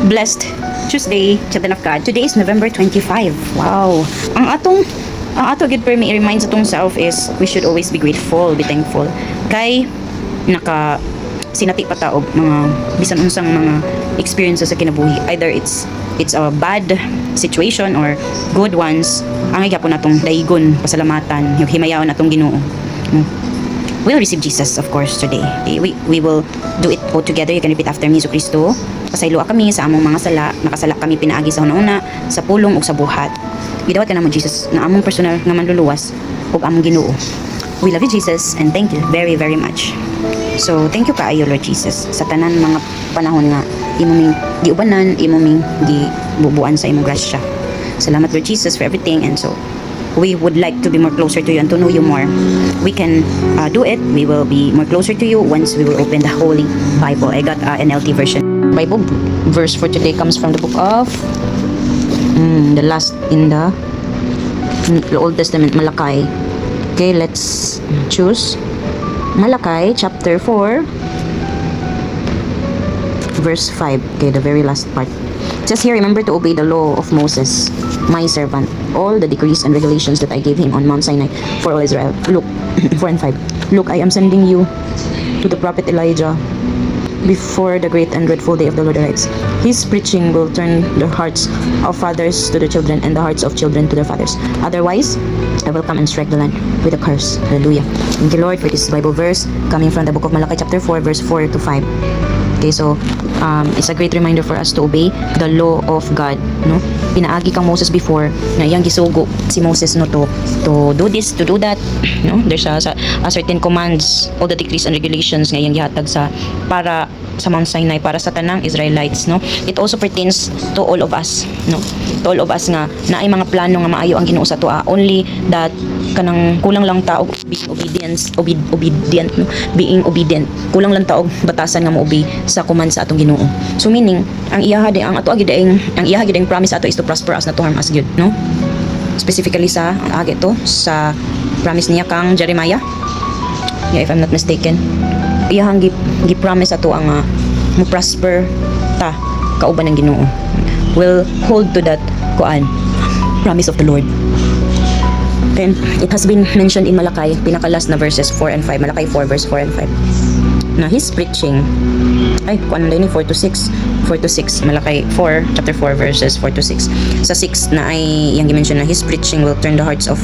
Blessed Tuesday, children of God. Today is November 25. Wow. Ang ato gid per me reminds atong self is we should always be grateful, be thankful. Kay naka sinati pa ta og mga bisan unsang mga experiences sa kinabuhi. Either it's a bad situation or good ones. Ang gyapon natong daigon, pasalamatan, himayaon natong Ginoo. We'll receive Jesus, of course, today. We will do it all together. You can repeat after me, Jesu Cristo. Pasayloa kami sa among mga sala. Nakasala kami pinaagi sa una sa pulong ug sa buhat. Gidawat ka namo, Jesus, na among personal nga manluluwas ug among Ginoo. We love you, Jesus, and thank you very, very much. So, thank you kaayo, Lord Jesus, sa tanan mga panahon nga imo ming giubanan, imo ming gibubuan sa imong grasya. Salamat, Lord Jesus, for everything. And so, we would like to be more closer to you and to know you more. We can do it. We will be more closer to you once we will open the Holy Bible. I got NLT version. Bible verse for today comes from the book of the last in the Old Testament, Malachi. Okay, let's choose Malachi chapter 4 verse 5. Okay, the very last part. Just here, remember to obey the law of Moses, my servant, all the decrees and regulations that I gave him on Mount Sinai for all Israel. Look, 4 and 5. Look, I am sending you to the prophet Elijah before the great and dreadful day of the Lord arrives. His preaching will turn the hearts of fathers to their children and the hearts of children to their fathers. Otherwise, I will come and strike the land with a curse. Hallelujah. Thank you, Lord, for this Bible verse coming from the book of Malachi chapter 4 verse 4 to 5. Okay, so it's a great reminder for us to obey the law of God, no? Pinaagi kang Moses before na iyang gisugo si Moses, no, to do this, to do that, no? There's a certain commands, all the decrees and regulations nga iyang gihatag sa para sa Mount Sinai para sa tanang Israelites, no? It also pertains to all of us, no? To all of us nga naay mga plano nga maayo ang Ginoo sa tuwa, only that kanang kulang lang ta og obedient, no? Being obedient, kulang lang ta og batasan nga moobey sa command sa atong Ginoo. So meaning ang iyaha gid ang promise ato is to prosper us, not to harm us, good, no? Specifically sa agi to sa promise niya kang Jeremiah, yeah, if I'm not mistaken, iyahang gi-promise ato ang mo prosper ta kauban ng Ginoo. We'll hold to that promise of the Lord. And it has been mentioned in Malachi, pinakalas na verses 4 and 5, Malachi 4 verse 4 and 5. Na his preaching, 4 to 6, Malachi 4, chapter 4 verses 4 to 6. Sa 6 na ay yung i-mention na his preaching will turn the hearts of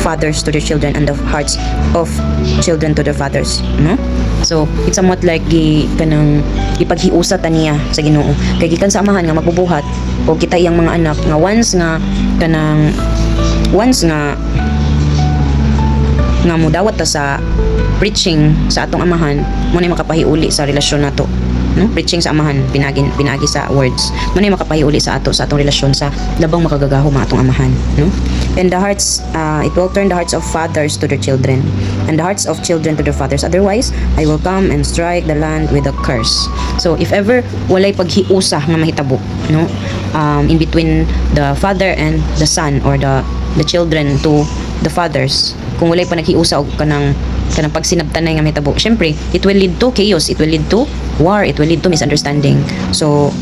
fathers to their children and the hearts of children to their fathers, no? So it's somewhat like kanang ipaghiusa ta niya sa Ginoo kay gikan sa amahan nga magbubuhat o kita iyang mga anak nga once nga mudawat ta sa preaching sa atong amahan, mo na makapahiuli sa relasyon nato, no? Preaching sa amahan, pinagi sa words, mo na makapahiuli sa atong relasyon sa labang makagagaho mga atong amahan, no? And the hearts, it will turn the hearts of fathers to their children and the hearts of children to their fathers. Otherwise, I will come and strike the land with a curse. So if ever walay paghiusa nga mahitabo, no, in between the father and the son, or the children to the fathers, kung walay pa naghiusa og kanang pagsinabtanay nga mahitabo, syempre it will lead to chaos, it will lead to war, it will lead to misunderstanding. So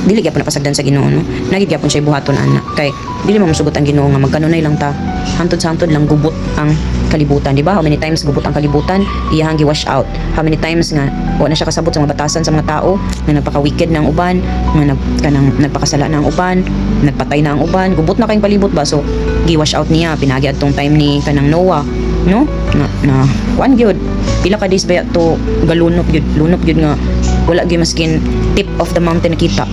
dili gyapon napasagdan sa Ginoo, no? Nagid gyapon siya buhaton ana kay dili mo masugot ang Ginoo nga magkanunay lang ta hantod sa hantod lang gubot ang kalibutan, di ba? How many times gubot ang kalibutan, iyahang gi-wash out. How many times nga wa na siya kasabot sa mga batasan sa mga tao nga nagpaka-wicked na ang uban, nga nagpakasala na ang uban, nagpatay na ang uban, gubot na kayong palibot ba? So gi-wash out niya pinagi adtong time ni kanang Noah, no? Na kuan gyud pila ka days ba to galunop gyud nga wala gyud maskin tip of the mountain nakita,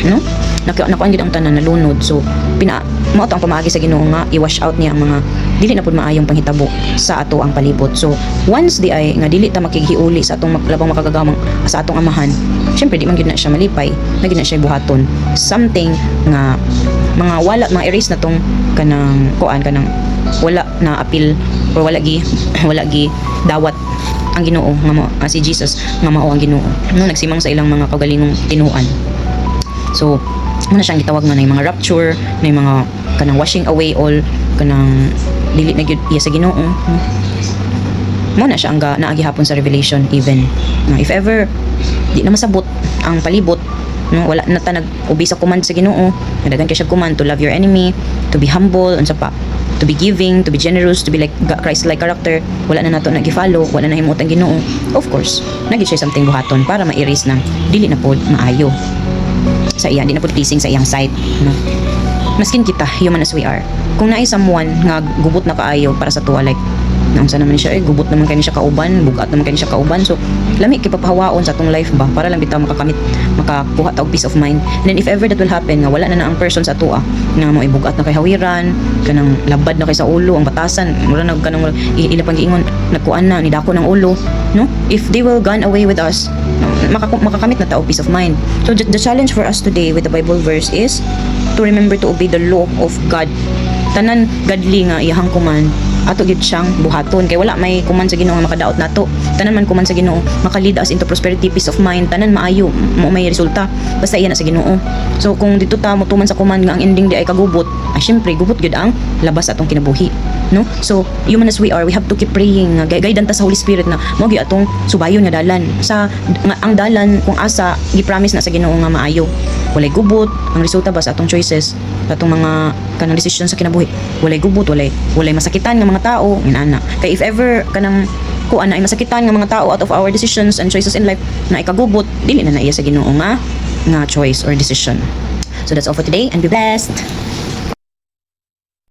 no? Nakuan gyud ang tanan nalunod. So mao to ang pamaagi sa Ginoo nga i-wash out niya ang mga dili na pud maayong panghitabo sa ato ang palibot. So once di ay nga dili ta makighiuli sa atong labang makagagamang sa atong amahan, syempre di man gyud na siya malipay, na gyud na siya buhaton something nga mga erase na tong kanang wala na appeal or wala gi dawat ang Ginoo nga si Jesus nga mao ang Ginoo, no? Nagsimang sa ilang mga kaugalingong tinuan. So muna siyang gitawag nga na yung mga rapture, na yung mga kanang washing away all kanang dili na gyud iya sa Ginoo, no? Mo na siya ang naagi hapon sa Revelation even. If ever di na masabot ang palibot no, wala na ta nag-ubi sa command sa Ginoo. Nadagan kay siya command to love your enemy, to be humble, unsa pa, to be giving, to be generous, to be like Christ-like character. Wala na nato nag-follow, wala na himuot ang Ginoo. Of course, nagit siya something buhaton para ma-erase ng dili na pod maayo sa iya, di na pod pleasing sa iyang side, no. Maskin kita, human as we are, kung naay someone nga gubot na kaayo para sa tuwa, like naunsa naman siya, gubot naman kay ni siya kauban, bugat naman kay ni siya kauban, so lami kay papahawaon sa atong life ba, para lang bitaw makakuha ta og peace of mind. And then if ever that will happen nga wala na ang person sa tuwa nga mo ibugat na kay hawiran, kanang labad na kay sa ulo ang batasan, mura na kanang ila pang giingon nagkuan na ni dako ng ulo, no, if they will gone away with us, makakamit na ta og peace of mind. So the challenge for us today with the Bible verse is to remember to obey the law of God. Tanan godly nga iyahang command ato gid siyang buhaton, kay wala may command sa Ginoo nga makadaot nato. Tanan man command sa Ginoo makalid us into prosperity, peace of mind, tanan maayo mo may resulta basta iyan na sa Ginoo. So kung dito ta motuman sa command nga ang ending di ay kagubot, ay syempre gubot gid ang labas atong kinabuhi, no. So human as we are, we have to keep praying nga gaydan ta sa Holy Spirit na mo gyud atong subayon nga dalan sa nga, ang dalan kung asa gi-promise na sa Ginoo nga maayo, walay gubot ang resulta ba sa atong choices, sa atong mga kanang decision sa kinabuhi, walay gubot, walay masakitan nga mga tao inana. Kay if ever kanang kuan na ay masakitan nga mga tao out of our decisions and choices in life na ikagubot, dili na iya sa Ginoo nga choice or decision. So that's all for today, and be blessed.